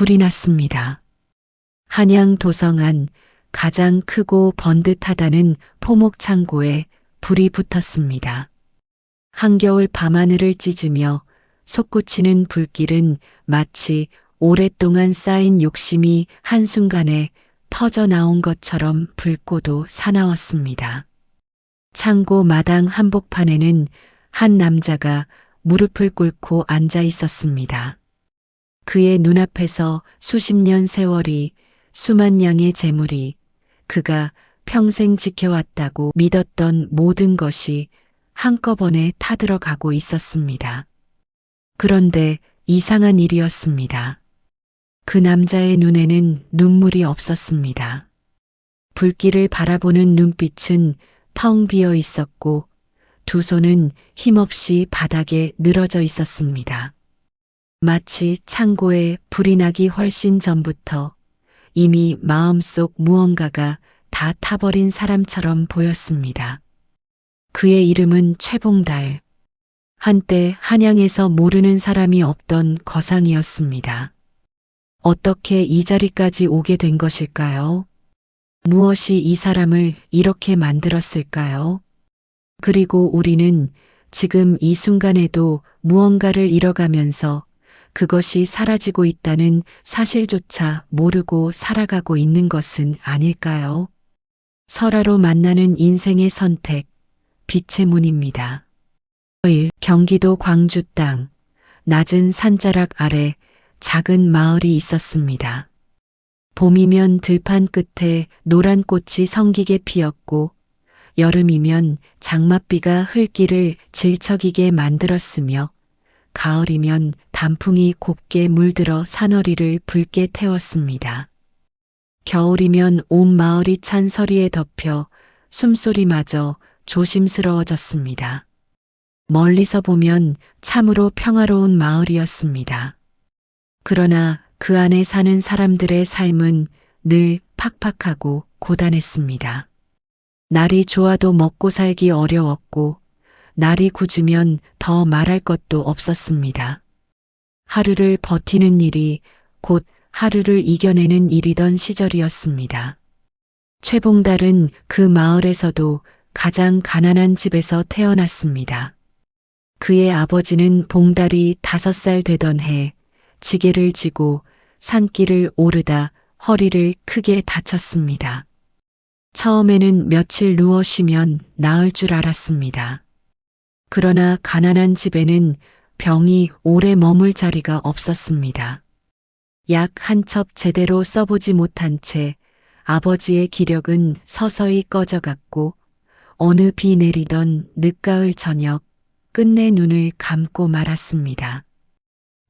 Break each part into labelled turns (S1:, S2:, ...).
S1: 불이 났습니다. 한양 도성안 가장 크고 번듯하다는 포목 창고에 불이 붙었습니다. 한겨울 밤하늘을 찢으며 솟구치는 불길은 마치 오랫동안 쌓인 욕심이 한순간에 터져 나온 것처럼 붉고도 사나웠습니다. 창고 마당 한복판에는 한 남자가 무릎을 꿇고 앉아 있었습니다. 그의 눈앞에서 수십 년 세월이, 수만 양의 재물이, 그가 평생 지켜왔다고 믿었던 모든 것이 한꺼번에 타들어가고 있었습니다. 그런데 이상한 일이었습니다. 그 남자의 눈에는 눈물이 없었습니다. 불길을 바라보는 눈빛은 텅 비어 있었고 두 손은 힘없이 바닥에 늘어져 있었습니다. 마치 창고에 불이 나기 훨씬 전부터 이미 마음속 무언가가 다 타버린 사람처럼 보였습니다. 그의 이름은 최봉달. 한때 한양에서 모르는 사람이 없던 거상이었습니다. 어떻게 이 자리까지 오게 된 것일까요? 무엇이 이 사람을 이렇게 만들었을까요? 그리고 우리는 지금 이 순간에도 무언가를 잃어가면서 그것이 사라지고 있다는 사실조차 모르고 살아가고 있는 것은 아닐까요? 설화로 만나는 인생의 선택, 빛의 문입니다. 경기도 광주 땅, 낮은 산자락 아래 작은 마을이 있었습니다. 봄이면 들판 끝에 노란 꽃이 성기게 피었고 여름이면 장맛비가 흘길을 질척이게 만들었으며 가을이면 단풍이 곱게 물들어 산허리를 붉게 태웠습니다. 겨울이면 온 마을이 찬 서리에 덮여 숨소리마저 조심스러워졌습니다. 멀리서 보면 참으로 평화로운 마을이었습니다. 그러나 그 안에 사는 사람들의 삶은 늘 팍팍하고 고단했습니다. 날이 좋아도 먹고 살기 어려웠고 날이 굳으면 더 말할 것도 없었습니다. 하루를 버티는 일이 곧 하루를 이겨내는 일이던 시절이었습니다. 최봉달은 그 마을에서도 가장 가난한 집에서 태어났습니다. 그의 아버지는 봉달이 5살 되던 해 지게를 지고 산길을 오르다 허리를 크게 다쳤습니다. 처음에는 며칠 누워 쉬면 나을 줄 알았습니다. 그러나 가난한 집에는 병이 오래 머물 자리가 없었습니다. 약 한 첩 제대로 써보지 못한 채 아버지의 기력은 서서히 꺼져갔고 어느 비 내리던 늦가을 저녁 끝내 눈을 감고 말았습니다.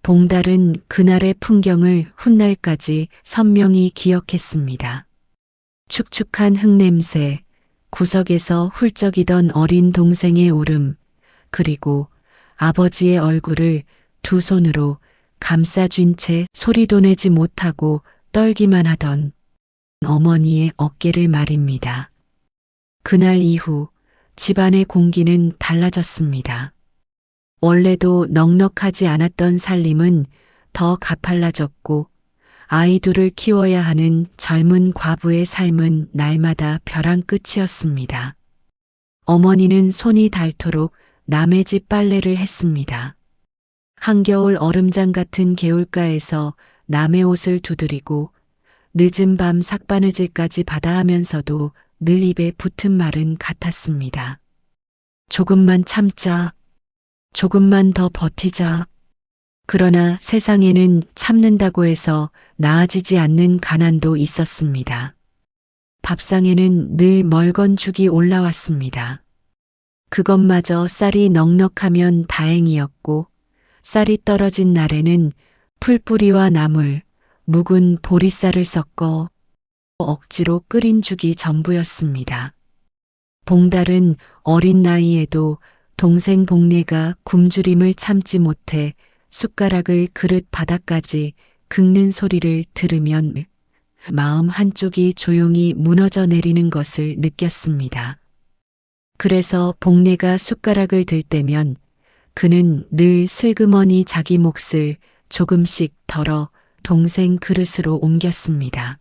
S1: 봉달은 그날의 풍경을 훗날까지 선명히 기억했습니다. 축축한 흙냄새, 구석에서 훌쩍이던 어린 동생의 울음, 그리고 아버지의 얼굴을 두 손으로 감싸쥔 채 소리도 내지 못하고 떨기만 하던 어머니의 어깨를 말입니다. 그날 이후 집안의 공기는 달라졌습니다. 원래도 넉넉하지 않았던 살림은 더 가팔라졌고 아이 둘을 키워야 하는 젊은 과부의 삶은 날마다 벼랑 끝이었습니다. 어머니는 손이 닳도록 남의 집 빨래를 했습니다. 한겨울 얼음장 같은 개울가에서 남의 옷을 두드리고 늦은 밤 삭바느질까지 받아 하면서도 늘 입에 붙은 말은 같았습니다. 조금만 참자. 조금만 더 버티자. 그러나 세상에는 참는다고 해서 나아지지 않는 가난도 있었습니다. 밥상에는 늘 멀건 죽이 올라왔습니다. 그것마저 쌀이 넉넉하면 다행이었고 쌀이 떨어진 날에는 풀뿌리와 나물, 묵은 보리쌀을 섞어 억지로 끓인 죽이 전부였습니다. 봉달은 어린 나이에도 동생 봉래가 굶주림을 참지 못해 숟가락을 그릇 바닥까지 긁는 소리를 들으면 마음 한쪽이 조용히 무너져 내리는 것을 느꼈습니다. 그래서 봉래가 숟가락을 들 때면 그는 늘 슬그머니 자기 몫을 조금씩 덜어 동생 그릇으로 옮겼습니다.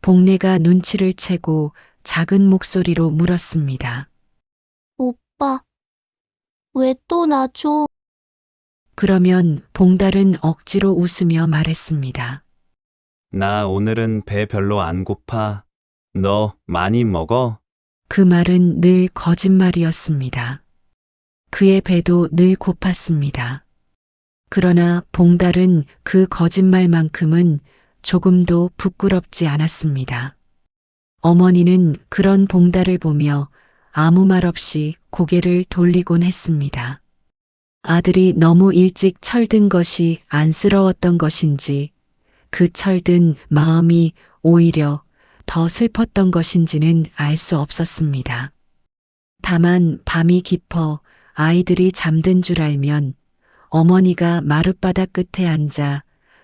S1: 복례가 눈치를 채고 작은 목소리로 물었습니다.
S2: 오빠, 왜 또 나 줘?
S1: 그러면 봉달은 억지로 웃으며 말했습니다.
S3: 나 오늘은 배 별로 안 고파. 너 많이 먹어?
S1: 그 말은 늘 거짓말이었습니다. 그의 배도 늘 고팠습니다. 그러나 봉달은 그 거짓말만큼은 조금도 부끄럽지 않았습니다. 어머니는 그런 봉달을 보며 아무 말 없이 고개를 돌리곤 했습니다. 아들이 너무 일찍 철든 것이 안쓰러웠던 것인지 그 철든 마음이 오히려 더 슬펐던 것인지는 알 수 없었습니다. 다만 밤이 깊어 아이들이 잠든 줄 알면 어머니가 마룻바닥 끝에 앉아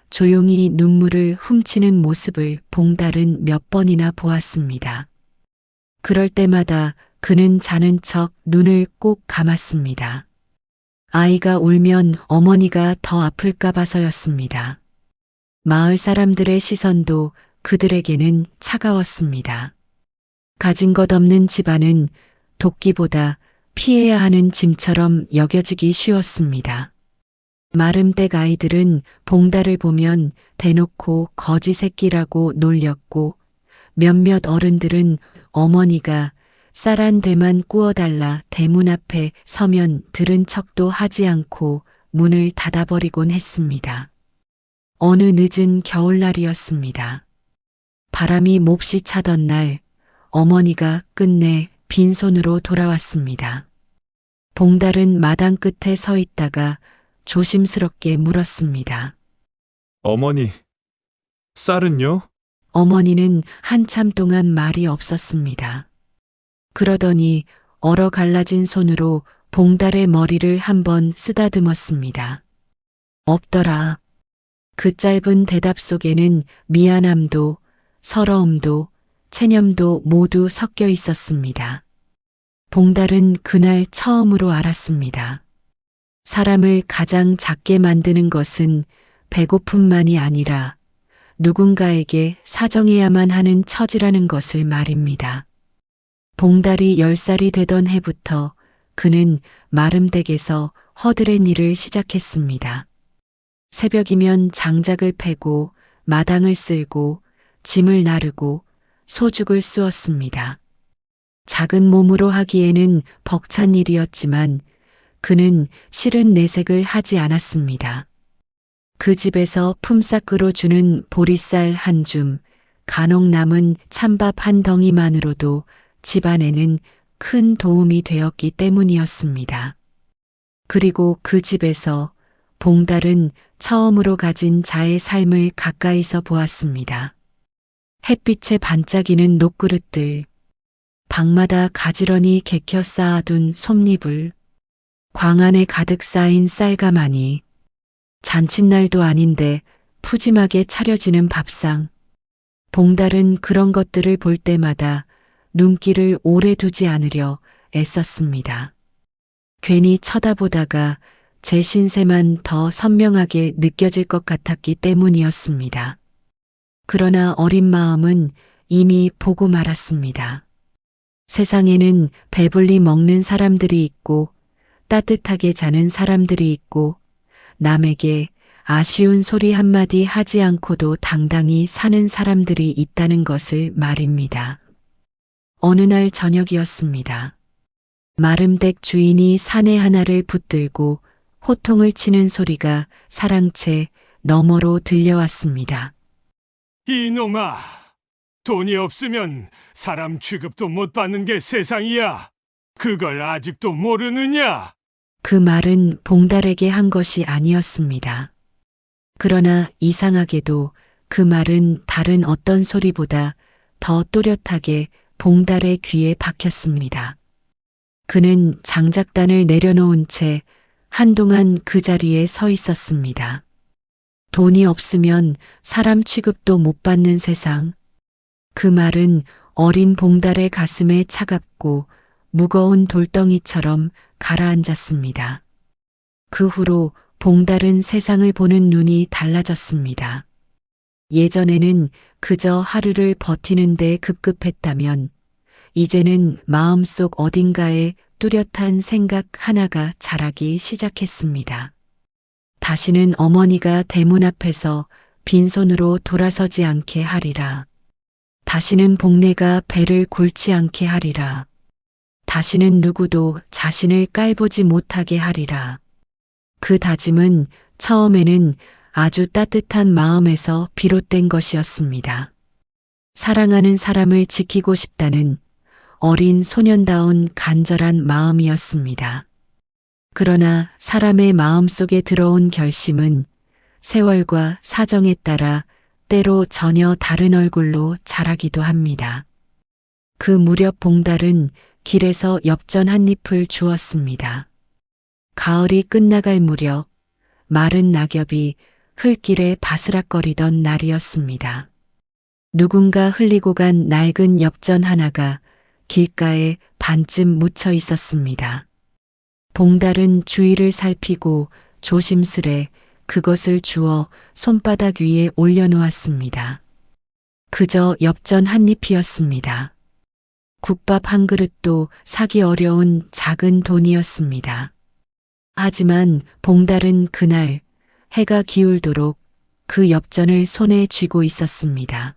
S1: 조용히 눈물을 훔치는 모습을 봉달은 몇 번이나 보았습니다. 그럴 때마다 그는 자는 척 눈을 꼭 감았습니다. 아이가 울면 어머니가 더 아플까 봐서였습니다. 마을 사람들의 시선도 그들에게는 차가웠습니다. 가진 것 없는 집안은 도끼보다 피해야 하는 짐처럼 여겨지기 쉬웠습니다. 마름댁 아이들은 봉달을 보면 대놓고 거지 새끼라고 놀렸고 몇몇 어른들은 어머니가 쌀 한 되만 구워달라 대문 앞에 서면 들은 척도 하지 않고 문을 닫아버리곤 했습니다. 어느 늦은 겨울날이었습니다. 바람이 몹시 차던 날 어머니가 끝내 빈손으로 돌아왔습니다. 봉달은 마당 끝에 서 있다가 조심스럽게 물었습니다.
S3: 어머니, 쌀은요?
S1: 어머니는 한참 동안 말이 없었습니다. 그러더니 얼어 갈라진 손으로 봉달의 머리를 한번 쓰다듬었습니다. 없더라. 그 짧은 대답 속에는 미안함도 서러움도 체념도 모두 섞여 있었습니다. 봉달은 그날 처음으로 알았습니다. 사람을 가장 작게 만드는 것은 배고픔만이 아니라 누군가에게 사정해야만 하는 처지라는 것을 말입니다. 봉달이 10살이 되던 해부터 그는 마름댁에서 허드렛 일을 시작했습니다. 새벽이면 장작을 패고 마당을 쓸고 짐을 나르고 소죽을 쑤었습니다. 작은 몸으로 하기에는 벅찬 일이었지만 그는 실은 내색을 하지 않았습니다. 그 집에서 품삯 끌어주는 보리쌀 한 줌, 간혹 남은 찬밥 한 덩이만으로도 집안에는 큰 도움이 되었기 때문이었습니다. 그리고 그 집에서 봉달은 처음으로 가진 자의 삶을 가까이서 보았습니다. 햇빛에 반짝이는 녹그릇들, 방마다 가지런히 개켜 쌓아둔 솜잎을, 광 안에 가득 쌓인 쌀가마니, 잔칫날도 아닌데 푸짐하게 차려지는 밥상. 봉달은 그런 것들을 볼 때마다 눈길을 오래 두지 않으려 애썼습니다. 괜히 쳐다보다가 제 신세만 더 선명하게 느껴질 것 같았기 때문이었습니다. 그러나 어린 마음은 이미 보고 말았습니다. 세상에는 배불리 먹는 사람들이 있고 따뜻하게 자는 사람들이 있고 남에게 아쉬운 소리 한마디 하지 않고도 당당히 사는 사람들이 있다는 것을 말입니다. 어느 날 저녁이었습니다. 마름댁 주인이 사내 하나를 붙들고 호통을 치는 소리가 사랑채 너머로 들려왔습니다.
S4: 이놈아, 돈이 없으면 사람 취급도 못 받는 게 세상이야. 그걸 아직도 모르느냐?
S1: 그 말은 봉달에게 한 것이 아니었습니다. 그러나 이상하게도 그 말은 다른 어떤 소리보다 더 또렷하게 봉달의 귀에 박혔습니다. 그는 장작단을 내려놓은 채 한동안 그 자리에 서 있었습니다. 돈이 없으면 사람 취급도 못 받는 세상. 그 말은 어린 봉달의 가슴에 차갑고 무거운 돌덩이처럼 가라앉았습니다. 그 후로 봉달은 세상을 보는 눈이 달라졌습니다. 예전에는 그저 하루를 버티는데 급급했다면 이제는 마음속 어딘가에 뚜렷한 생각 하나가 자라기 시작했습니다. 다시는 어머니가 대문 앞에서 빈손으로 돌아서지 않게 하리라. 다시는 복내가 배를 골치 않게 하리라. 다시는 누구도 자신을 깔보지 못하게 하리라. 그 다짐은 처음에는 아주 따뜻한 마음에서 비롯된 것이었습니다. 사랑하는 사람을 지키고 싶다는 어린 소년다운 간절한 마음이었습니다. 그러나 사람의 마음 속에 들어온 결심은 세월과 사정에 따라 때로 전혀 다른 얼굴로 자라기도 합니다. 그 무렵 봉달은 길에서 엽전 한 잎을 주었습니다. 가을이 끝나갈 무렵 마른 낙엽이 흘길에 바스락거리던 날이었습니다. 누군가 흘리고 간 낡은 엽전 하나가 길가에 반쯤 묻혀 있었습니다. 봉달은 주위를 살피고 조심스레 그것을 주워 손바닥 위에 올려놓았습니다. 그저 엽전 한 잎이었습니다. 국밥 한 그릇도 사기 어려운 작은 돈이었습니다. 하지만 봉달은 그날 해가 기울도록 그 엽전을 손에 쥐고 있었습니다.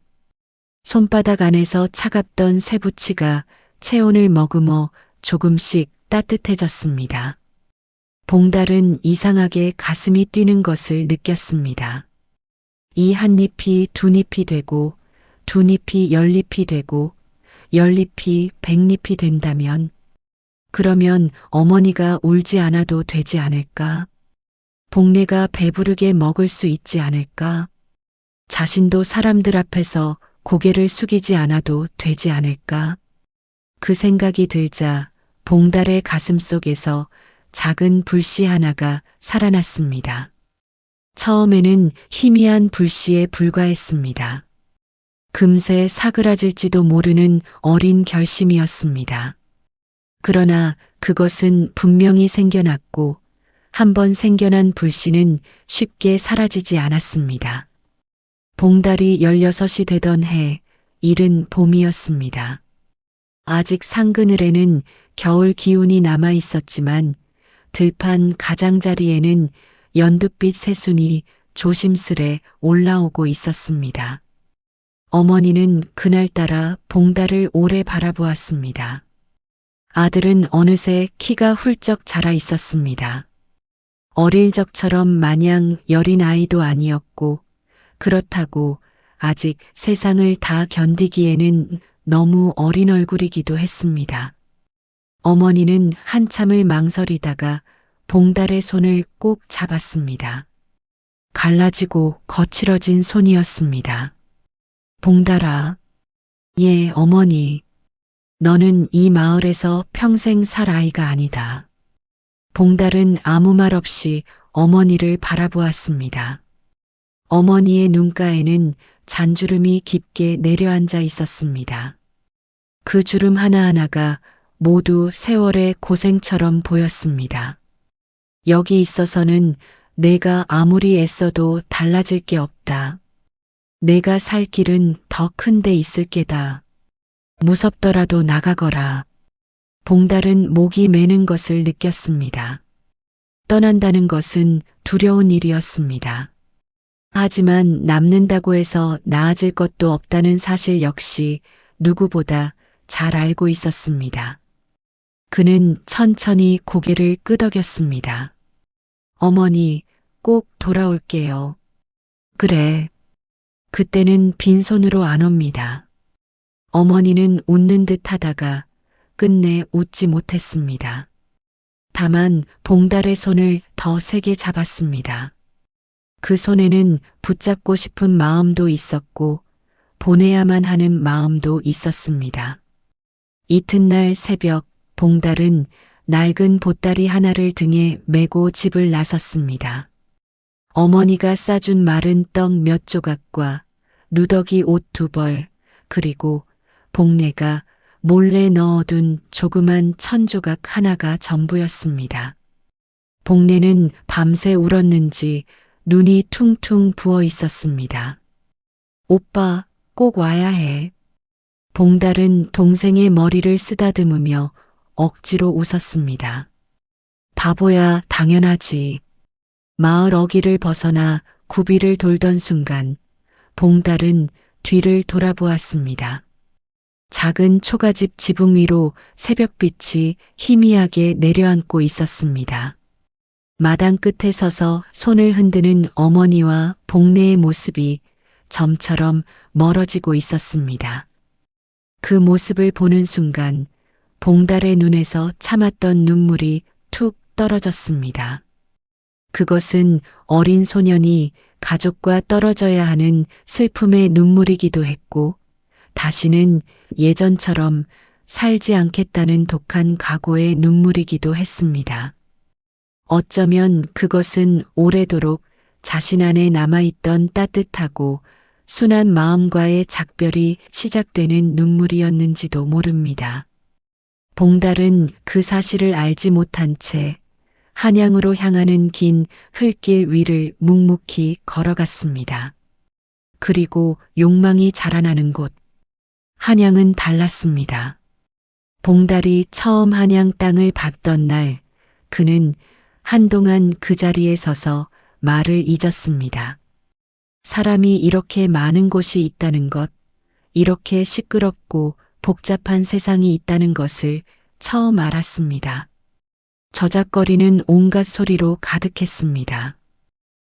S1: 손바닥 안에서 차갑던 쇠붙이가 체온을 머금어 조금씩 따뜻해졌습니다. 봉달은 이상하게 가슴이 뛰는 것을 느꼈습니다. 이 한 잎이 두 잎이 되고 두 잎이 열 잎이 되고 열 잎이 백 잎이 된다면 그러면 어머니가 울지 않아도 되지 않을까? 복내가 배부르게 먹을 수 있지 않을까? 자신도 사람들 앞에서 고개를 숙이지 않아도 되지 않을까? 그 생각이 들자 봉달의 가슴 속에서 작은 불씨 하나가 살아났습니다. 처음에는 희미한 불씨에 불과했습니다. 금세 사그라질지도 모르는 어린 결심이었습니다. 그러나 그것은 분명히 생겨났고 한번 생겨난 불씨는 쉽게 사라지지 않았습니다. 봉달이 16이 되던 해, 이른 봄이었습니다. 아직 상그늘에는 겨울 기운이 남아 있었지만 들판 가장자리에는 연두빛 새순이 조심스레 올라오고 있었습니다. 어머니는 그날따라 봉달을 오래 바라보았습니다. 아들은 어느새 키가 훌쩍 자라 있었습니다. 어릴 적처럼 마냥 여린 아이도 아니었고 그렇다고 아직 세상을 다 견디기에는 너무 어린 얼굴이기도 했습니다. 어머니는 한참을 망설이다가 봉달의 손을 꼭 잡았습니다. 갈라지고 거칠어진 손이었습니다. 봉달아. 예, 어머니. 너는 이 마을에서 평생 살 아이가 아니다. 봉달은 아무 말 없이 어머니를 바라보았습니다. 어머니의 눈가에는 잔주름이 깊게 내려앉아 있었습니다. 그 주름 하나하나가 모두 세월의 고생처럼 보였습니다. 여기 있어서는 내가 아무리 애써도 달라질 게 없다. 내가 살 길은 더 큰 데 있을 게다. 무섭더라도 나가거라. 봉달은 목이 메는 것을 느꼈습니다. 떠난다는 것은 두려운 일이었습니다. 하지만 남는다고 해서 나아질 것도 없다는 사실 역시 누구보다 잘 알고 있었습니다. 그는 천천히 고개를 끄덕였습니다. 어머니, 꼭 돌아올게요. 그래. 그때는 빈손으로 안 옵니다. 어머니는 웃는 듯 하다가 끝내 웃지 못했습니다. 다만 봉달의 손을 더 세게 잡았습니다. 그 손에는 붙잡고 싶은 마음도 있었고 보내야만 하는 마음도 있었습니다. 이튿날 새벽 봉달은 낡은 보따리 하나를 등에 메고 집을 나섰습니다. 어머니가 싸준 마른 떡 몇 조각과 누더기 옷 2벌 그리고 복내가 몰래 넣어둔 조그만 천조각 하나가 전부였습니다. 복내는 밤새 울었는지 눈이 퉁퉁 부어 있었습니다. 오빠, 꼭 와야 해. 봉달은 동생의 머리를 쓰다듬으며 억지로 웃었습니다. 바보야, 당연하지. 마을 어귀를 벗어나 구비를 돌던 순간 봉달은 뒤를 돌아보았습니다. 작은 초가집 지붕 위로 새벽빛이 희미하게 내려앉고 있었습니다. 마당 끝에 서서 손을 흔드는 어머니와 복례의 모습이 점처럼 멀어지고 있었습니다. 그 모습을 보는 순간 봉달의 눈에서 참았던 눈물이 툭 떨어졌습니다. 그것은 어린 소년이 가족과 떨어져야 하는 슬픔의 눈물이기도 했고, 다시는 예전처럼 살지 않겠다는 독한 각오의 눈물이기도 했습니다. 어쩌면 그것은 오래도록 자신 안에 남아있던 따뜻하고 순한 마음과의 작별이 시작되는 눈물이었는지도 모릅니다. 봉달은 그 사실을 알지 못한 채 한양으로 향하는 긴 흙길 위를 묵묵히 걸어갔습니다. 그리고 욕망이 자라나는 곳, 한양은 달랐습니다. 봉달이 처음 한양 땅을 밟던 날, 그는 한동안 그 자리에 서서 말을 잊었습니다. 사람이 이렇게 많은 곳이 있다는 것, 이렇게 시끄럽고 복잡한 세상이 있다는 것을 처음 알았습니다. 저작거리는 온갖 소리로 가득했습니다.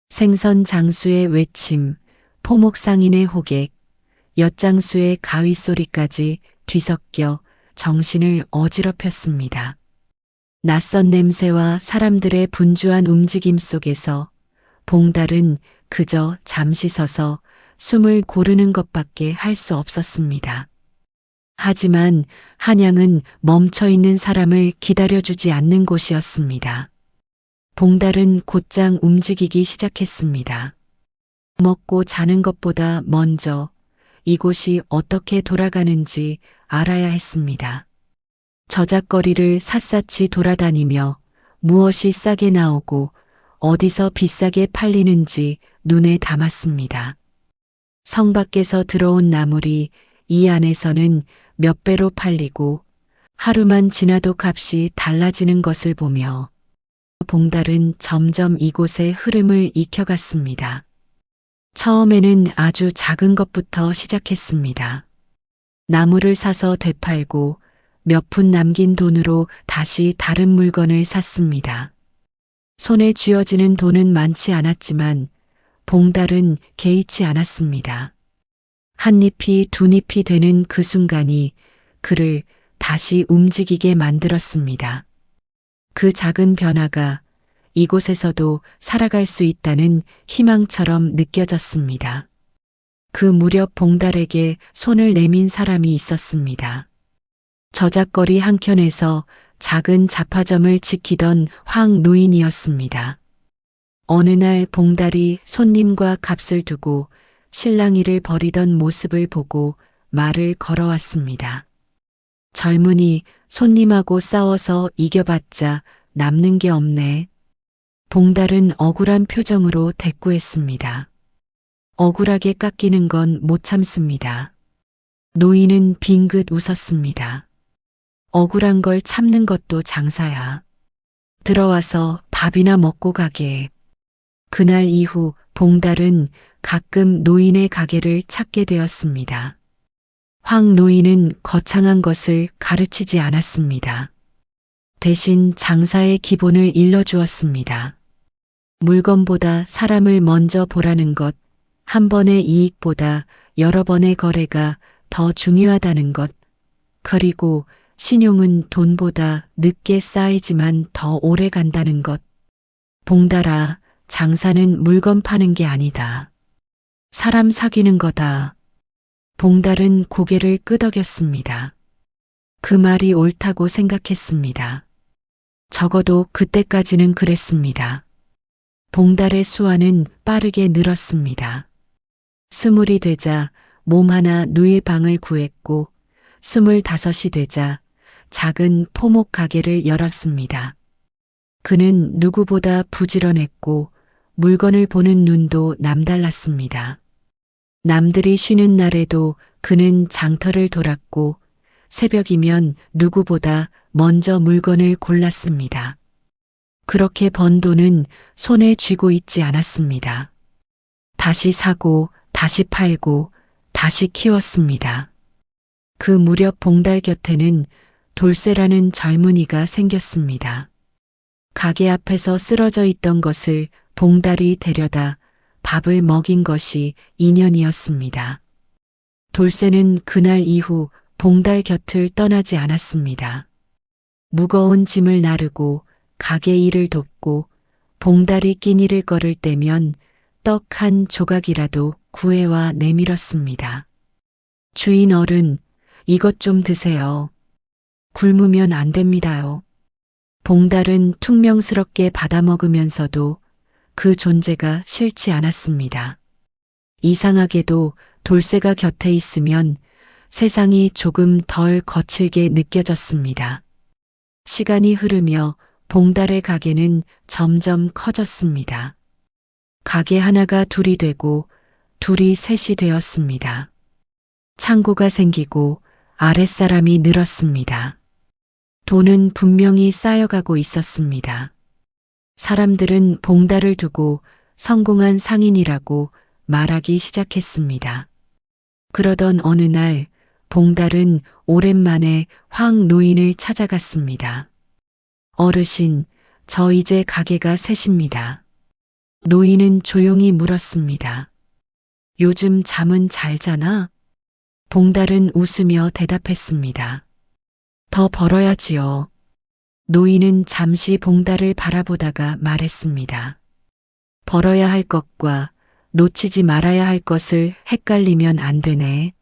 S1: 생선 장수의 외침, 포목상인의 호객, 엿장수의 가위 소리까지 뒤섞여 정신을 어지럽혔습니다. 낯선 냄새와 사람들의 분주한 움직임 속에서 봉달은 그저 잠시 서서 숨을 고르는 것밖에 할 수 없었습니다. 하지만 한양은 멈춰있는 사람을 기다려주지 않는 곳이었습니다. 봉달은 곧장 움직이기 시작했습니다. 먹고 자는 것보다 먼저 이곳이 어떻게 돌아가는지 알아야 했습니다. 저작거리를 샅샅이 돌아다니며 무엇이 싸게 나오고 어디서 비싸게 팔리는지 눈에 담았습니다. 성 밖에서 들어온 나물이 이 안에서는 몇 배로 팔리고 하루만 지나도 값이 달라지는 것을 보며 봉달은 점점 이곳의 흐름을 익혀갔습니다. 처음에는 아주 작은 것부터 시작했습니다. 나무를 사서 되팔고 몇 푼 남긴 돈으로 다시 다른 물건을 샀습니다. 손에 쥐어지는 돈은 많지 않았지만 봉달은 개의치 않았습니다. 한 잎이 두 잎이 되는 그 순간이 그를 다시 움직이게 만들었습니다. 그 작은 변화가 이곳에서도 살아갈 수 있다는 희망처럼 느껴졌습니다. 그 무렵 봉달에게 손을 내민 사람이 있었습니다. 저작거리 한켠에서 작은 잡화점을 지키던 황 노인이었습니다. 어느 날 봉달이 손님과 값을 두고 실랑이를 벌이던 모습을 보고 말을 걸어왔습니다. 젊은이, 손님하고 싸워서 이겨봤자 남는 게 없네. 봉달은 억울한 표정으로 대꾸했습니다. 억울하게 깎이는 건 못 참습니다. 노인은 빙긋 웃었습니다. 억울한 걸 참는 것도 장사야. 들어와서 밥이나 먹고 가게. 그날 이후 봉달은 가끔 노인의 가게를 찾게 되었습니다. 황 노인은 거창한 것을 가르치지 않았습니다. 대신 장사의 기본을 일러주었습니다. 물건보다 사람을 먼저 보라는 것, 한 번의 이익보다 여러 번의 거래가 더 중요하다는 것, 그리고 신용은 돈보다 늦게 쌓이지만 더 오래 간다는 것. 봉달아, 장사는 물건 파는 게 아니다. 사람 사귀는 거다. 봉달은 고개를 끄덕였습니다. 그 말이 옳다고 생각했습니다. 적어도 그때까지는 그랬습니다. 봉달의 수완은 빠르게 늘었습니다. 20이 되자 몸 하나 누일 방을 구했고 25이 되자 작은 포목 가게를 열었습니다. 그는 누구보다 부지런했고 물건을 보는 눈도 남달랐습니다. 남들이 쉬는 날에도 그는 장터를 돌았고 새벽이면 누구보다 먼저 물건을 골랐습니다. 그렇게 번 돈은 손에 쥐고 있지 않았습니다. 다시 사고, 다시 팔고, 다시 키웠습니다. 그 무렵 봉달 곁에는 돌쇠라는 젊은이가 생겼습니다. 가게 앞에서 쓰러져 있던 것을 봉달이 데려다 밥을 먹인 것이 인연이었습니다. 돌쇠는 그날 이후 봉달 곁을 떠나지 않았습니다. 무거운 짐을 나르고 가게 일을 돕고 봉달이 끼니를 걸을 때면 떡 한 조각이라도 구해와 내밀었습니다. 주인 어른, 이것 좀 드세요. 굶으면 안 됩니다요. 봉달은 퉁명스럽게 받아먹으면서도 그 존재가 싫지 않았습니다. 이상하게도 돌쇠가 곁에 있으면 세상이 조금 덜 거칠게 느껴졌습니다. 시간이 흐르며 봉달의 가게는 점점 커졌습니다. 가게 하나가 둘이 되고 둘이 셋이 되었습니다. 창고가 생기고 아랫사람이 늘었습니다. 돈은 분명히 쌓여가고 있었습니다. 사람들은 봉달을 두고 성공한 상인이라고 말하기 시작했습니다. 그러던 어느 날 봉달은 오랜만에 황 노인을 찾아갔습니다. 어르신, 저 이제 가게가 셋입니다. 노인은 조용히 물었습니다. 요즘 잠은 잘 자나? 봉달은 웃으며 대답했습니다. 더 벌어야지요. 노인은 잠시 봉달을 바라보다가 말했습니다. 벌어야 할 것과 놓치지 말아야 할 것을 헷갈리면 안 되네.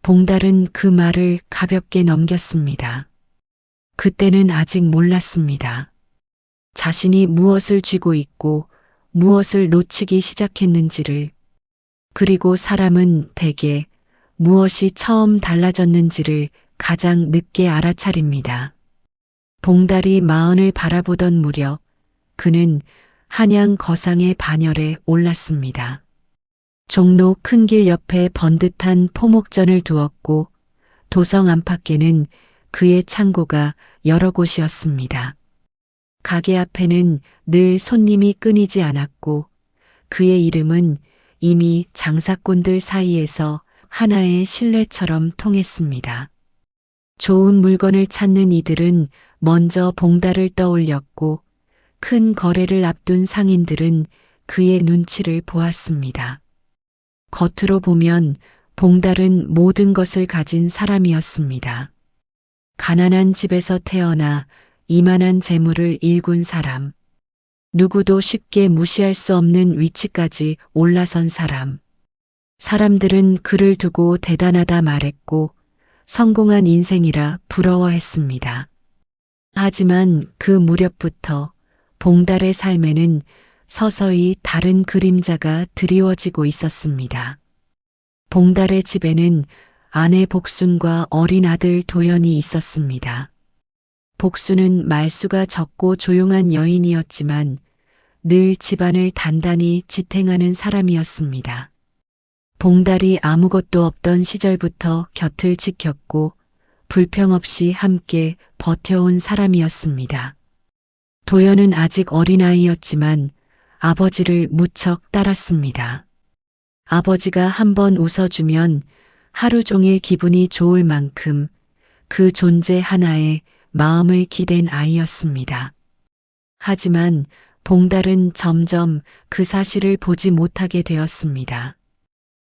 S1: 봉달은 그 말을 가볍게 넘겼습니다. 그때는 아직 몰랐습니다. 자신이 무엇을 쥐고 있고 무엇을 놓치기 시작했는지를, 그리고 사람은 대개 무엇이 처음 달라졌는지를 가장 늦게 알아차립니다. 봉달이 마흔을 바라보던 무렵 그는 한양 거상의 반열에 올랐습니다. 종로 큰 길 옆에 번듯한 포목전을 두었고 도성 안팎에는 그의 창고가 여러 곳이었습니다. 가게 앞에는 늘 손님이 끊이지 않았고 그의 이름은 이미 장사꾼들 사이에서 하나의 신뢰처럼 통했습니다. 좋은 물건을 찾는 이들은 먼저 봉달을 떠올렸고 큰 거래를 앞둔 상인들은 그의 눈치를 보았습니다. 겉으로 보면 봉달은 모든 것을 가진 사람이었습니다. 가난한 집에서 태어나 이만한 재물을 일군 사람, 누구도 쉽게 무시할 수 없는 위치까지 올라선 사람. 사람들은 그를 두고 대단하다 말했고 성공한 인생이라 부러워했습니다. 하지만 그 무렵부터 봉달의 삶에는 서서히 다른 그림자가 드리워지고 있었습니다. 봉달의 집에는 아내 복순과 어린 아들 도연이 있었습니다. 복순은 말수가 적고 조용한 여인이었지만 늘 집안을 단단히 지탱하는 사람이었습니다. 봉달이 아무것도 없던 시절부터 곁을 지켰고 불평 없이 함께 버텨온 사람이었습니다. 도연은 아직 어린아이였지만 아버지를 무척 따랐습니다. 아버지가 한번 웃어주면 하루 종일 기분이 좋을 만큼 그 존재 하나에 마음을 기댄 아이였습니다. 하지만 봉달은 점점 그 사실을 보지 못하게 되었습니다.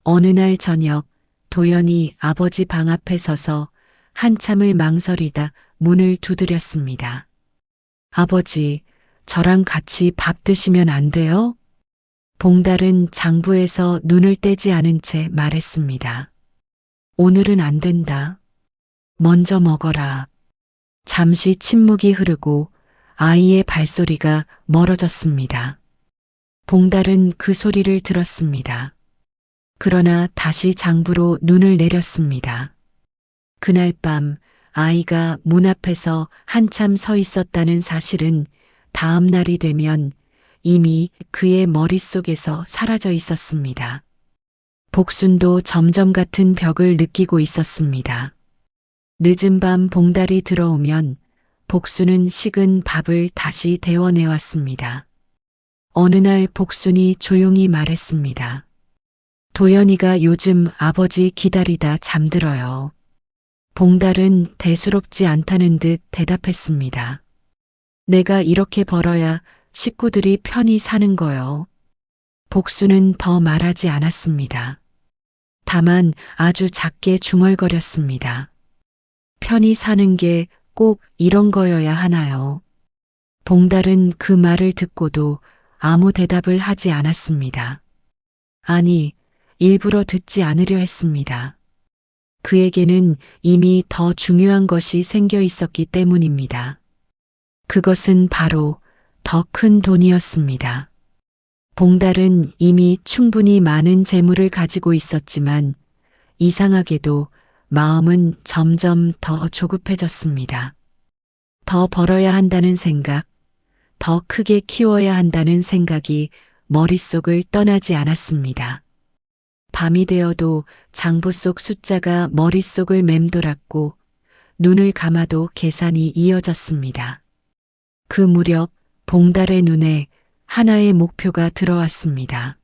S1: 어느 날 저녁 도연이 아버지 방 앞에 서서 한참을 망설이다 문을 두드렸습니다. 아버지, 저랑 같이 밥 드시면 안 돼요? 봉달은 장부에서 눈을 떼지 않은 채 말했습니다. 오늘은 안 된다. 먼저 먹어라. 잠시 침묵이 흐르고 아이의 발소리가 멀어졌습니다. 봉달은 그 소리를 들었습니다. 그러나 다시 장부로 눈을 내렸습니다. 그날 밤 아이가 문 앞에서 한참 서 있었다는 사실은 다음 날이 되면 이미 그의 머릿속에서 사라져 있었습니다. 복순도 점점 같은 벽을 느끼고 있었습니다. 늦은 밤 봉달이 들어오면 복순은 식은 밥을 다시 데워내왔습니다. 어느 날 복순이 조용히 말했습니다. 도연이가 요즘 아버지 기다리다 잠들어요. 봉달은 대수롭지 않다는 듯 대답했습니다. 내가 이렇게 벌어야 식구들이 편히 사는 거요. 복순은 더 말하지 않았습니다. 다만 아주 작게 중얼거렸습니다. 편히 사는 게 꼭 이런 거여야 하나요? 봉달은 그 말을 듣고도 아무 대답을 하지 않았습니다. 아니, 일부러 듣지 않으려 했습니다. 그에게는 이미 더 중요한 것이 생겨 있었기 때문입니다. 그것은 바로 더 큰 돈이었습니다. 봉달은 이미 충분히 많은 재물을 가지고 있었지만 이상하게도 마음은 점점 더 조급해졌습니다. 더 벌어야 한다는 생각, 더 크게 키워야 한다는 생각이 머릿속을 떠나지 않았습니다. 밤이 되어도 장부 속 숫자가 머릿속을 맴돌았고 눈을 감아도 계산이 이어졌습니다. 그 무렵 봉달의 눈에 하나의 목표가 들어왔습니다.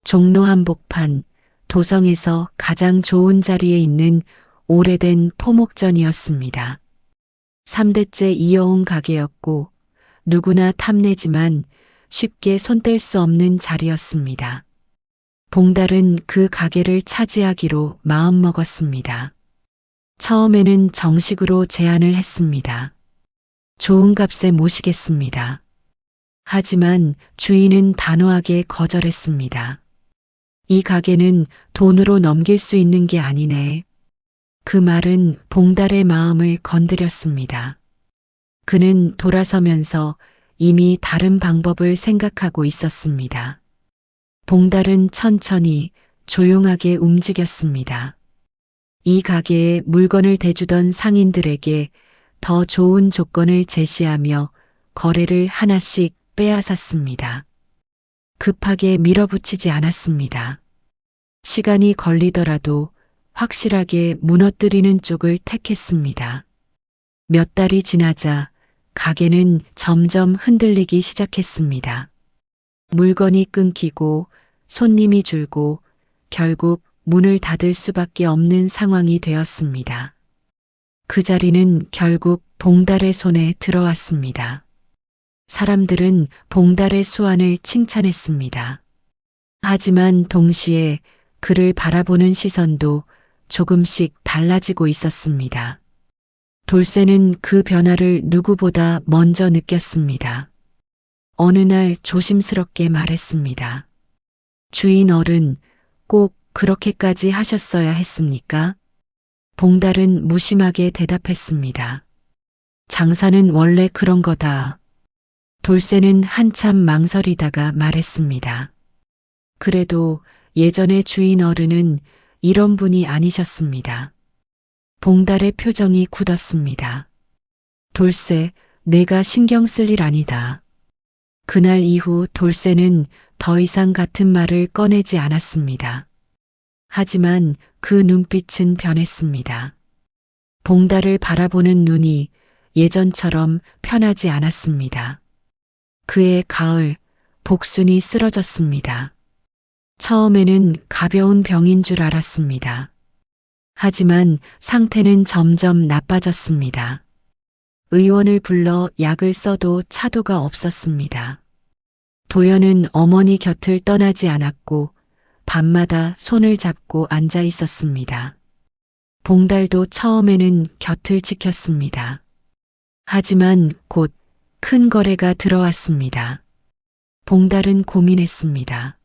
S1: 종로 한복판 도성에서 가장 좋은 자리에 있는 오래된 포목전이었습니다. 3대째 이어온 가게였고 누구나 탐내지만 쉽게 손댈 수 없는 자리였습니다. 봉달은 그 가게를 차지하기로 마음먹었습니다. 처음에는 정식으로 제안을 했습니다. 좋은 값에 모시겠습니다. 하지만 주인은 단호하게 거절했습니다. 이 가게는 돈으로 넘길 수 있는 게 아니네. 그 말은 봉달의 마음을 건드렸습니다. 그는 돌아서면서 이미 다른 방법을 생각하고 있었습니다. 봉달은 천천히 조용하게 움직였습니다. 이 가게에 물건을 대주던 상인들에게 더 좋은 조건을 제시하며 거래를 하나씩 빼앗았습니다. 급하게 밀어붙이지 않았습니다. 시간이 걸리더라도 확실하게 무너뜨리는 쪽을 택했습니다. 몇 달이 지나자 가게는 점점 흔들리기 시작했습니다. 물건이 끊기고 손님이 줄고 결국 문을 닫을 수밖에 없는 상황이 되었습니다. 그 자리는 결국 봉달의 손에 들어왔습니다. 사람들은 봉달의 수완을 칭찬했습니다. 하지만 동시에 그를 바라보는 시선도 조금씩 달라지고 있었습니다. 돌쇠는 그 변화를 누구보다 먼저 느꼈습니다. 어느 날 조심스럽게 말했습니다. 주인 어른, 꼭 그렇게까지 하셨어야 했습니까? 봉달은 무심하게 대답했습니다. 장사는 원래 그런 거다. 돌쇠는 한참 망설이다가 말했습니다. 그래도 예전의 주인 어른은 이런 분이 아니셨습니다. 봉달의 표정이 굳었습니다. 돌쇠, 내가 신경 쓸 일 아니다. 그날 이후 돌쇠는 더 이상 같은 말을 꺼내지 않았습니다. 하지만 그 눈빛은 변했습니다. 봉달을 바라보는 눈이 예전처럼 편하지 않았습니다. 그의 가을, 복순이 쓰러졌습니다. 처음에는 가벼운 병인 줄 알았습니다. 하지만 상태는 점점 나빠졌습니다. 의원을 불러 약을 써도 차도가 없었습니다. 도연은 어머니 곁을 떠나지 않았고 밤마다 손을 잡고 앉아 있었습니다. 봉달도 처음에는 곁을 지켰습니다. 하지만 곧 큰 거래가 들어왔습니다. 봉달은 고민했습니다.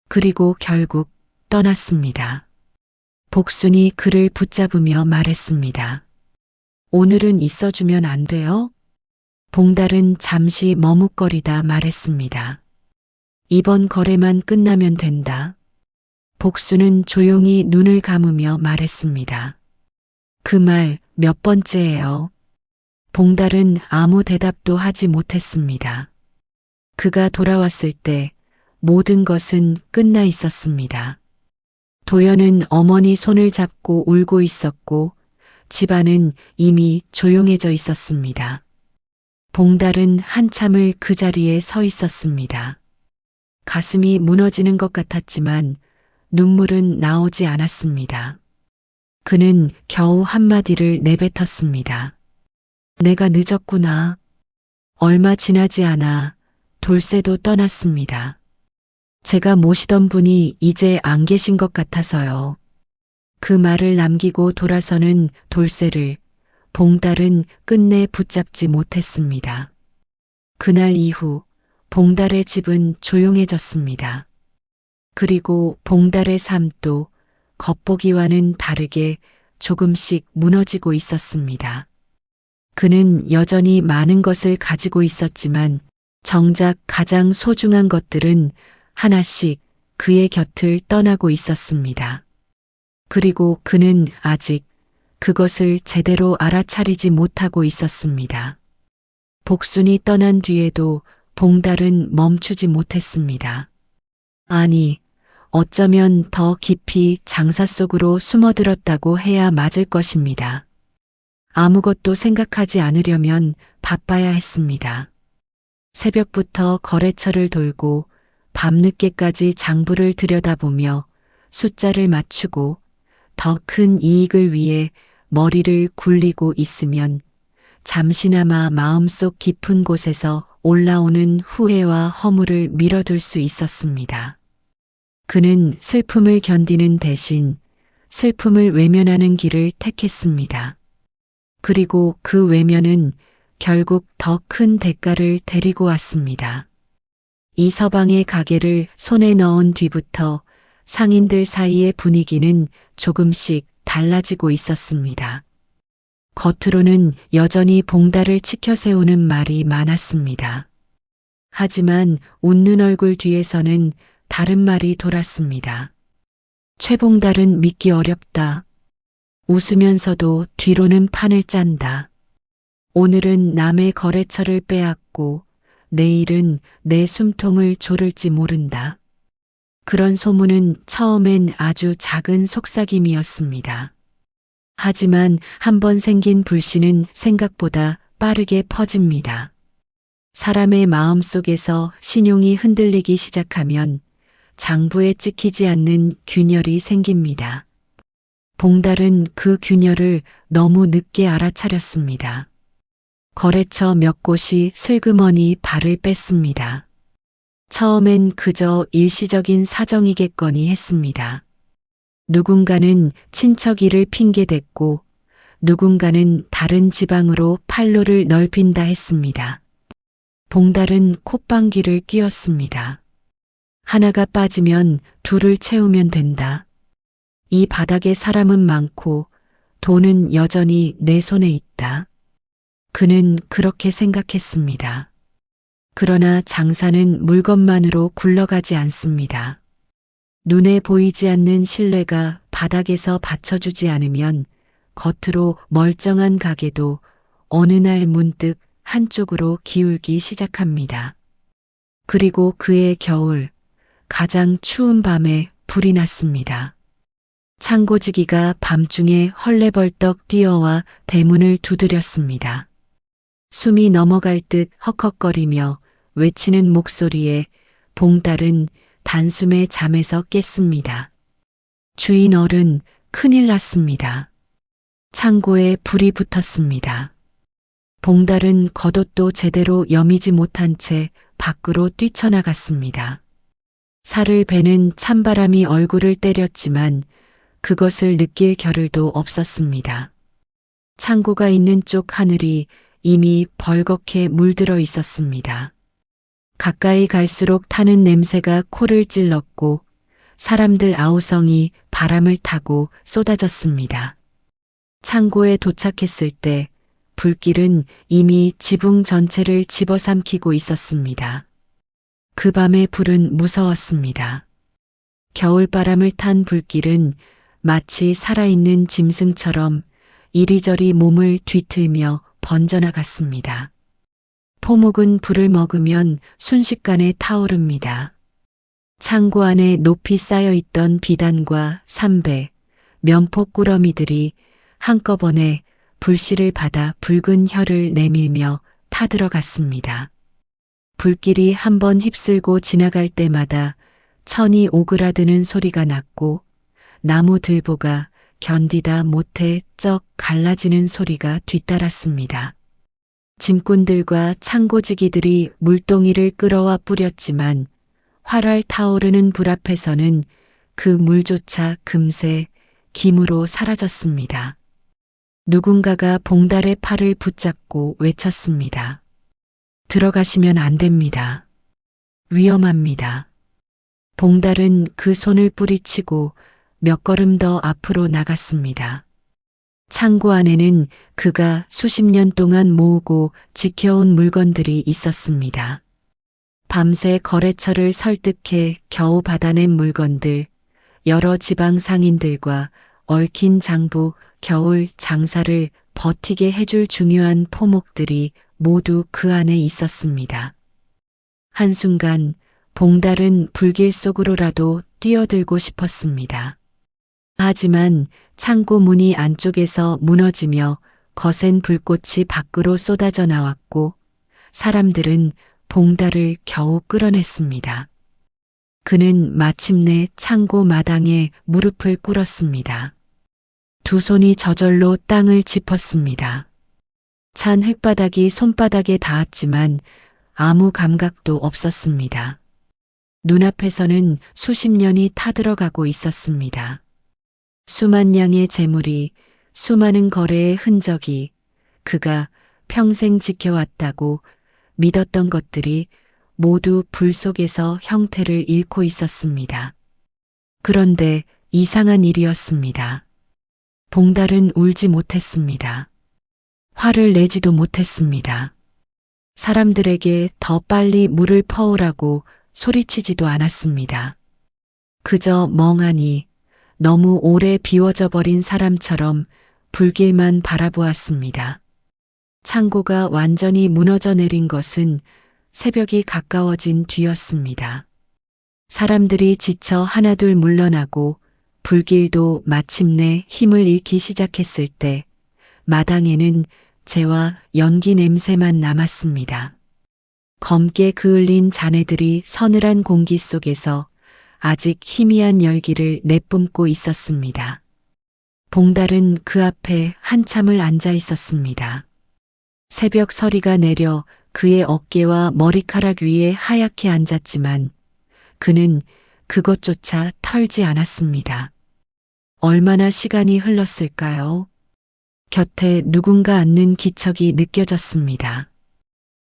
S1: 그리고 결국 떠났습니다. 복순이 그를 붙잡으며 말했습니다. 오늘은 있어주면 안 돼요? 봉달은 잠시 머뭇거리다 말했습니다. 이번 거래만 끝나면 된다. 복순은 조용히 눈을 감으며 말했습니다. 그 말 몇 번째예요? 봉달은 아무 대답도 하지 못했습니다. 그가 돌아왔을 때 모든 것은 끝나 있었습니다. 도연은 어머니 손을 잡고 울고 있었고 집안은 이미 조용해져 있었습니다. 봉달은 한참을 그 자리에 서 있었습니다. 가슴이 무너지는 것 같았지만 눈물은 나오지 않았습니다. 그는 겨우 한마디를 내뱉었습니다. 내가 늦었구나. 얼마 지나지 않아 돌쇠도 떠났습니다. 제가 모시던 분이 이제 안 계신 것 같아서요. 그 말을 남기고 돌아서는 돌쇠를 봉달은 끝내 붙잡지 못했습니다. 그날 이후 봉달의 집은 조용해졌습니다. 그리고 봉달의 삶도 겉보기와는 다르게 조금씩 무너지고 있었습니다. 그는 여전히 많은 것을 가지고 있었지만 정작 가장 소중한 것들은 하나씩 그의 곁을 떠나고 있었습니다. 그리고 그는 아직 그것을 제대로 알아차리지 못하고 있었습니다. 복순이 떠난 뒤에도 봉달은 멈추지 못했습니다. 아니, 어쩌면 더 깊이 장사 속으로 숨어들었다고 해야 맞을 것입니다. 아무것도 생각하지 않으려면 바빠야 했습니다. 새벽부터 거래처를 돌고 밤늦게까지 장부를 들여다보며 숫자를 맞추고 더 큰 이익을 위해 머리를 굴리고 있으면 잠시나마 마음속 깊은 곳에서 올라오는 후회와 허물을 밀어둘 수 있었습니다. 그는 슬픔을 견디는 대신 슬픔을 외면하는 길을 택했습니다. 그리고 그 외면은 결국 더 큰 대가를 데리고 왔습니다. 이 서방의 가게를 손에 넣은 뒤부터 상인들 사이의 분위기는 조금씩 달라지고 있었습니다. 겉으로는 여전히 봉달을 치켜세우는 말이 많았습니다. 하지만 웃는 얼굴 뒤에서는 다른 말이 돌았습니다. 최봉달은 믿기 어렵다. 웃으면서도 뒤로는 판을 짠다. 오늘은 남의 거래처를 빼앗고 내일은 내 숨통을 조를지 모른다. 그런 소문은 처음엔 아주 작은 속삭임이었습니다. 하지만 한번 생긴 불신은 생각보다 빠르게 퍼집니다. 사람의 마음 속에서 신용이 흔들리기 시작하면 장부에 찍히지 않는 균열이 생깁니다. 봉달은 그 균열을 너무 늦게 알아차렸습니다. 거래처 몇 곳이 슬그머니 발을 뺐습니다. 처음엔 그저 일시적인 사정이겠거니 했습니다. 누군가는 친척 일을 핑계댔고 누군가는 다른 지방으로 판로를 넓힌다 했습니다. 봉달은 콧방귀를 뀌었습니다. 하나가 빠지면 둘을 채우면 된다. 이 바닥에 사람은 많고 돈은 여전히 내 손에 있다. 그는 그렇게 생각했습니다. 그러나 장사는 물건만으로 굴러가지 않습니다. 눈에 보이지 않는 신뢰가 바닥에서 받쳐주지 않으면 겉으로 멀쩡한 가게도 어느 날 문득 한쪽으로 기울기 시작합니다. 그리고 그해 겨울, 가장 추운 밤에 불이 났습니다. 창고지기가 밤중에 헐레벌떡 뛰어와 대문을 두드렸습니다. 숨이 넘어갈 듯 헉헉거리며 외치는 목소리에 봉달은 단숨에 잠에서 깼습니다. 주인 어른, 큰일 났습니다. 창고에 불이 붙었습니다. 봉달은 겉옷도 제대로 여미지 못한 채 밖으로 뛰쳐나갔습니다. 살을 베는 찬바람이 얼굴을 때렸지만 그것을 느낄 겨를도 없었습니다. 창고가 있는 쪽 하늘이 이미 벌겋게 물들어 있었습니다. 가까이 갈수록 타는 냄새가 코를 찔렀고 사람들 아우성이 바람을 타고 쏟아졌습니다. 창고에 도착했을 때 불길은 이미 지붕 전체를 집어삼키고 있었습니다. 그 밤의 불은 무서웠습니다. 겨울바람을 탄 불길은 마치 살아있는 짐승처럼 이리저리 몸을 뒤틀며 창고 안에 높이 쌓여 있던 비단과 삼배, 면포 꾸러미들이 한꺼번에 불씨를 받아 붉은 혀를 내밀며 타들어갔습니다. 불길이 한번 휩쓸고 지나갈 때마다 천이 오그라드는 소리가 났고 나무 들보가 견디다 못해 쩍 갈라지는 소리가 뒤따랐습니다. 짐꾼들과 창고지기들이 물동이를 끌어와 뿌렸지만 활활 타오르는 불 앞에서는 그 물조차 금세 김으로 사라졌습니다. 누군가가 봉달의 팔을 붙잡고 외쳤습니다. 들어가시면 안 됩니다. 위험합니다. 봉달은 그 손을 뿌리치고 몇 걸음 더 앞으로 나갔습니다. 창고 안에는 그가 수십 년 동안 모으고 지켜온 물건들이 있었습니다. 밤새 거래처를 설득해 겨우 받아낸 물건들, 여러 지방 상인들과 얽힌 장부, 겨울 장사를 버티게 해줄 중요한 포목들이 모두 그 안에 있었습니다. 한순간 봉달은 불길 속으로라도 뛰어들고 싶었습니다. 하지만 창고 문이 안쪽에서 무너지며 거센 불꽃이 밖으로 쏟아져 나왔고 사람들은 봉달을 겨우 끌어냈습니다. 그는 마침내 창고 마당에 무릎을 꿇었습니다. 두 손이 저절로 땅을 짚었습니다. 찬 흙바닥이 손바닥에 닿았지만 아무 감각도 없었습니다. 눈앞에서는 수십 년이 타들어가고 있었습니다. 수만 양의 재물이, 수많은 거래의 흔적이, 그가 평생 지켜왔다고 믿었던 것들이 모두 불 속에서 형태를 잃고 있었습니다. 그런데 이상한 일이었습니다. 봉달은 울지 못했습니다. 화를 내지도 못했습니다. 사람들에게 더 빨리 물을 퍼오라고 소리치지도 않았습니다. 그저 멍하니 너무 오래 비워져 버린 사람처럼 불길만 바라보았습니다. 창고가 완전히 무너져 내린 것은 새벽이 가까워진 뒤였습니다. 사람들이 지쳐 하나둘 물러나고 불길도 마침내 힘을 잃기 시작했을 때 마당에는 재와 연기 냄새만 남았습니다. 검게 그을린 잔해들이 서늘한 공기 속에서 아직 희미한 열기를 내뿜고 있었습니다. 봉달은 그 앞에 한참을 앉아 있었습니다. 새벽 서리가 내려 그의 어깨와 머리카락 위에 하얗게 앉았지만 그는 그것조차 털지 않았습니다. 얼마나 시간이 흘렀을까요? 곁에 누군가 앉는 기척이 느껴졌습니다.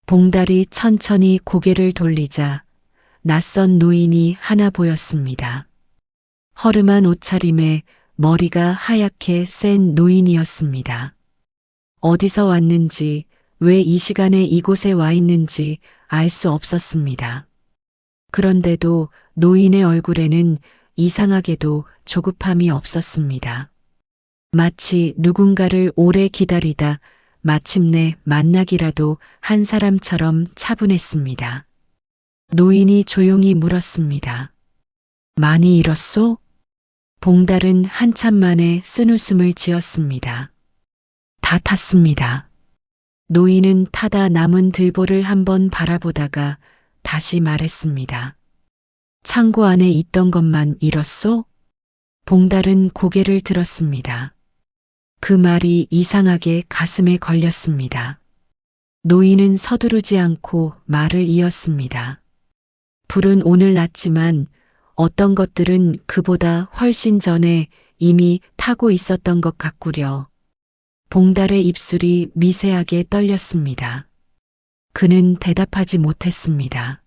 S1: 봉달이 천천히 고개를 돌리자 낯선 노인이 하나 보였습니다. 허름한 옷차림에 머리가 하얗게 센 노인이었습니다. 어디서 왔는지, 왜 이 시간에 이곳에 와 있는지 알 수 없었습니다. 그런데도 노인의 얼굴에는 이상하게도 조급함이 없었습니다. 마치 누군가를 오래 기다리다 마침내 만나기라도 한 사람처럼 차분했습니다. 노인이 조용히 물었습니다. 많이 잃었소? 봉달은 한참 만에 쓴웃음을 지었습니다. 다 탔습니다. 노인은 타다 남은 들보를 한번 바라보다가 다시 말했습니다. 창고 안에 있던 것만 잃었소? 봉달은 고개를 들었습니다. 그 말이 이상하게 가슴에 걸렸습니다. 노인은 서두르지 않고 말을 이었습니다. 불은 오늘 났지만 어떤 것들은 그보다 훨씬 전에 이미 타고 있었던 것 같구려. 봉달의 입술이 미세하게 떨렸습니다. 그는 대답하지 못했습니다.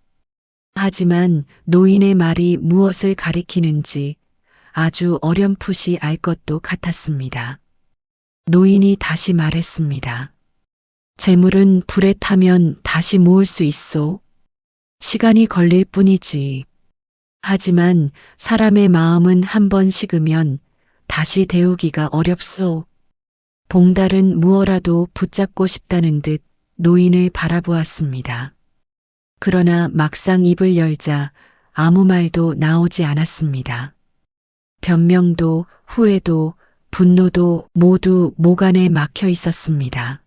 S1: 하지만 노인의 말이 무엇을 가리키는지 아주 어렴풋이 알 것도 같았습니다. 노인이 다시 말했습니다. 재물은 불에 타면 다시 모을 수 있소. 시간이 걸릴 뿐이지. 하지만 사람의 마음은 한번 식으면 다시 데우기가 어렵소. 봉달은 무엇라도 붙잡고 싶다는 듯 노인을 바라보았습니다. 그러나 막상 입을 열자 아무 말도 나오지 않았습니다. 변명도 후회도 분노도 모두 목 안에 막혀 있었습니다.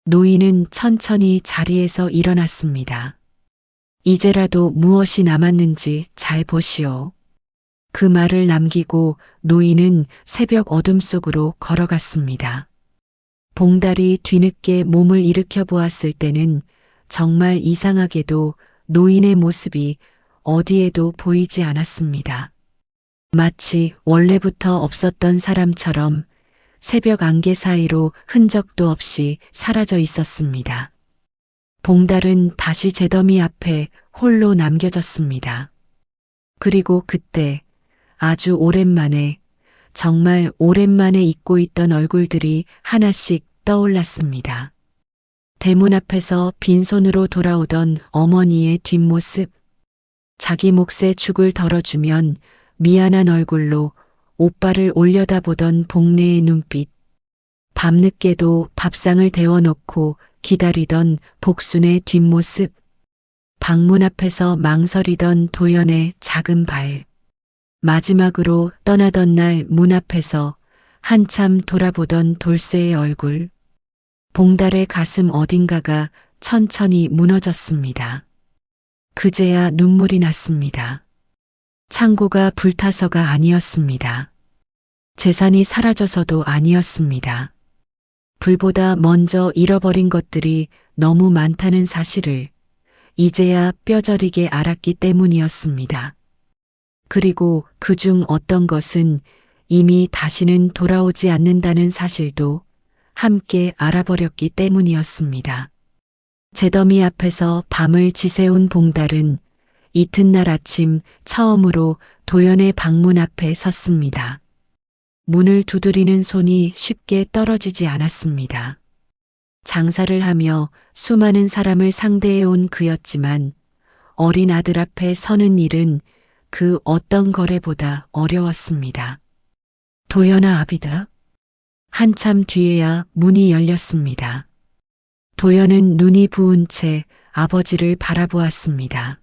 S1: 노인은 천천히 자리에서 일어났습니다. 이제라도 무엇이 남았는지 잘 보시오. 그 말을 남기고 노인은 새벽 어둠 속으로 걸어갔습니다. 봉달이 뒤늦게 몸을 일으켜 보았을 때는 정말 이상하게도 노인의 모습이 어디에도 보이지 않았습니다. 마치 원래부터 없었던 사람처럼 새벽 안개 사이로 흔적도 없이 사라져 있었습니다. 봉달은 다시 제더미 앞에 홀로 남겨졌습니다. 그리고 그때 아주 오랜만에, 정말 오랜만에 잊고 있던 얼굴들이 하나씩 떠올랐습니다. 대문 앞에서 빈손으로 돌아오던 어머니의 뒷모습, 자기 몫에 죽을 덜어주면 미안한 얼굴로 오빠를 올려다보던 복례의 눈빛, 밤늦게도 밥상을 데워놓고 기다리던 복순의 뒷모습, 방문 앞에서 망설이던 도연의 작은 발, 마지막으로 떠나던 날 문 앞에서 한참 돌아보던 돌쇠의 얼굴, 봉달의 가슴 어딘가가 천천히 무너졌습니다. 그제야 눈물이 났습니다. 창고가 불타서가 아니었습니다. 재산이 사라져서도 아니었습니다. 불보다 먼저 잃어버린 것들이 너무 많다는 사실을 이제야 뼈저리게 알았기 때문이었습니다. 그리고 그중 어떤 것은 이미 다시는 돌아오지 않는다는 사실도 함께 알아버렸기 때문이었습니다. 제더미 앞에서 밤을 지새운 봉달은 이튿날 아침 처음으로 도연의 방문 앞에 섰습니다. 문을 두드리는 손이 쉽게 떨어지지 않았습니다. 장사를 하며 수많은 사람을 상대해온 그였지만 어린 아들 앞에 서는 일은 그 어떤 거래보다 어려웠습니다. 도연아 아비다. 한참 뒤에야 문이 열렸습니다. 도연은 눈이 부은 채 아버지를 바라보았습니다.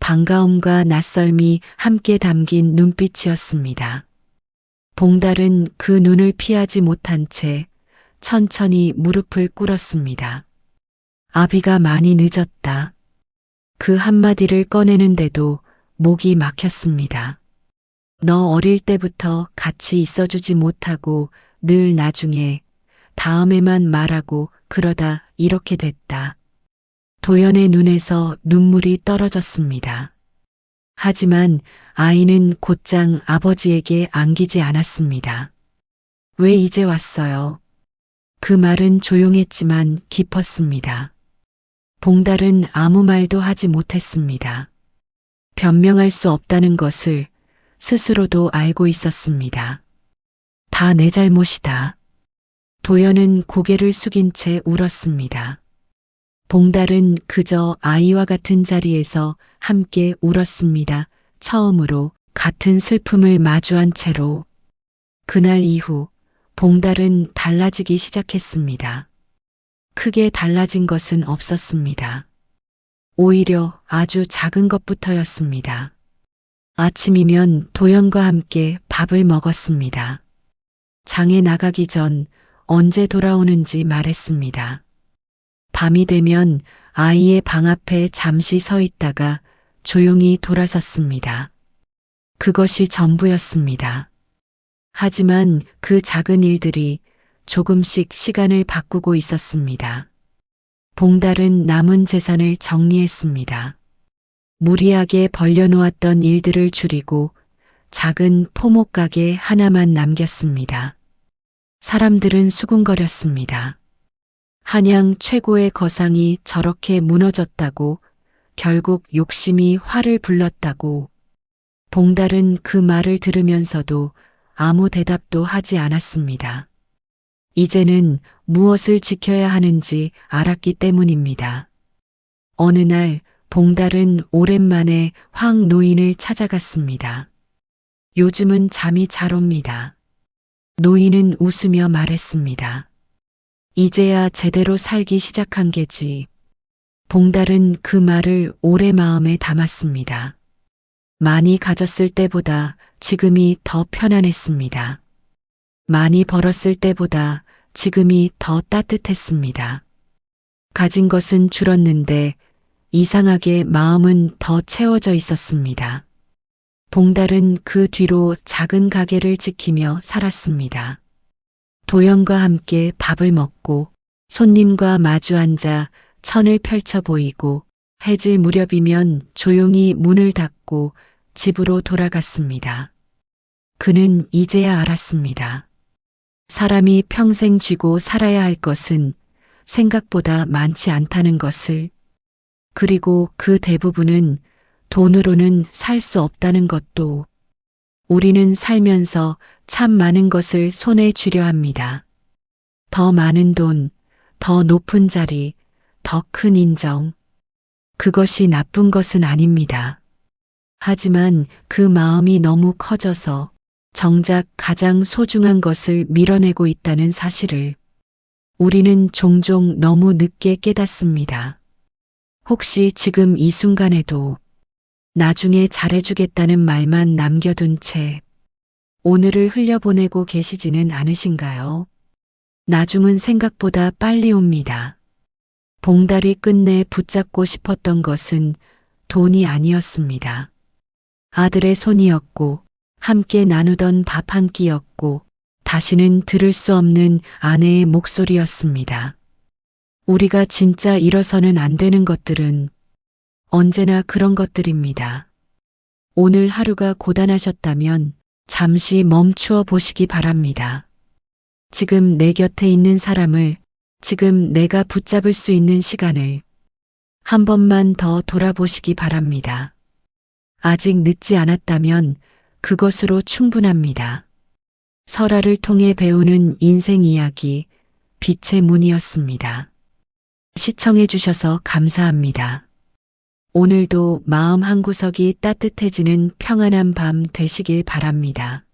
S1: 반가움과 낯설미 함께 담긴 눈빛이었습니다. 봉달은 그 눈을 피하지 못한 채 천천히 무릎을 꿇었습니다. 아비가 많이 늦었다. 그 한마디를 꺼내는데도 목이 막혔습니다. 너 어릴 때부터 같이 있어주지 못하고 늘 나중에, 다음에만 말하고 그러다 이렇게 됐다. 도연의 눈에서 눈물이 떨어졌습니다. 하지만 아이는 곧장 아버지에게 안기지 않았습니다. 왜 이제 왔어요? 그 말은 조용했지만 깊었습니다. 봉달은 아무 말도 하지 못했습니다. 변명할 수 없다는 것을 스스로도 알고 있었습니다. 다 내 잘못이다. 도연은 고개를 숙인 채 울었습니다. 봉달은 그저 아이와 같은 자리에서 함께 울었습니다. 처음으로 같은 슬픔을 마주한 채로. 그날 이후 봉달은 달라지기 시작했습니다. 크게 달라진 것은 없었습니다. 오히려 아주 작은 것부터였습니다. 아침이면 도연과 함께 밥을 먹었습니다. 장에 나가기 전 언제 돌아오는지 말했습니다. 밤이 되면 아이의 방 앞에 잠시 서 있다가 조용히 돌아섰습니다. 그것이 전부였습니다. 하지만 그 작은 일들이 조금씩 시간을 바꾸고 있었습니다. 봉달은 남은 재산을 정리했습니다. 무리하게 벌려놓았던 일들을 줄이고 작은 포목가게 하나만 남겼습니다. 사람들은 수군거렸습니다. 한양 최고의 거상이 저렇게 무너졌다고, 결국 욕심이 화를 불렀다고. 봉달은 그 말을 들으면서도 아무 대답도 하지 않았습니다. 이제는 무엇을 지켜야 하는지 알았기 때문입니다. 어느 날 봉달은 오랜만에 황 노인을 찾아갔습니다. 요즘은 잠이 잘 옵니다. 노인은 웃으며 말했습니다. 이제야 제대로 살기 시작한 게지. 봉달은 그 말을 오래 마음에 담았습니다. 많이 가졌을 때보다 지금이 더 편안했습니다. 많이 벌었을 때보다 지금이 더 따뜻했습니다. 가진 것은 줄었는데 이상하게 마음은 더 채워져 있었습니다. 봉달은 그 뒤로 작은 가게를 지키며 살았습니다. 도연과 함께 밥을 먹고 손님과 마주 앉아 천을 펼쳐 보이고 해질 무렵이면 조용히 문을 닫고 집으로 돌아갔습니다. 그는 이제야 알았습니다. 사람이 평생 쥐고 살아야 할 것은 생각보다 많지 않다는 것을, 그리고 그 대부분은 돈으로는 살 수 없다는 것도. 우리는 살면서 참 많은 것을 손에 쥐려 합니다. 더 많은 돈, 더 높은 자리, 더 큰 인정. 그것이 나쁜 것은 아닙니다. 하지만 그 마음이 너무 커져서 정작 가장 소중한 것을 밀어내고 있다는 사실을 우리는 종종 너무 늦게 깨닫습니다. 혹시 지금 이 순간에도 나중에 잘해주겠다는 말만 남겨둔 채 오늘을 흘려보내고 계시지는 않으신가요? 나중은 생각보다 빨리 옵니다. 봉달이 끝내 붙잡고 싶었던 것은 돈이 아니었습니다. 아들의 손이었고 함께 나누던 밥 한 끼였고 다시는 들을 수 없는 아내의 목소리였습니다. 우리가 진짜 잃어서는 안 되는 것들은 언제나 그런 것들입니다. 오늘 하루가 고단하셨다면 잠시 멈추어 보시기 바랍니다. 지금 내 곁에 있는 사람을, 지금 내가 붙잡을 수 있는 시간을 한 번만 더 돌아보시기 바랍니다. 아직 늦지 않았다면 그것으로 충분합니다. 설화를 통해 배우는 인생 이야기, 빛의 문이었습니다. 시청해 주셔서 감사합니다. 오늘도 마음 한구석이 따뜻해지는 평안한 밤 되시길 바랍니다.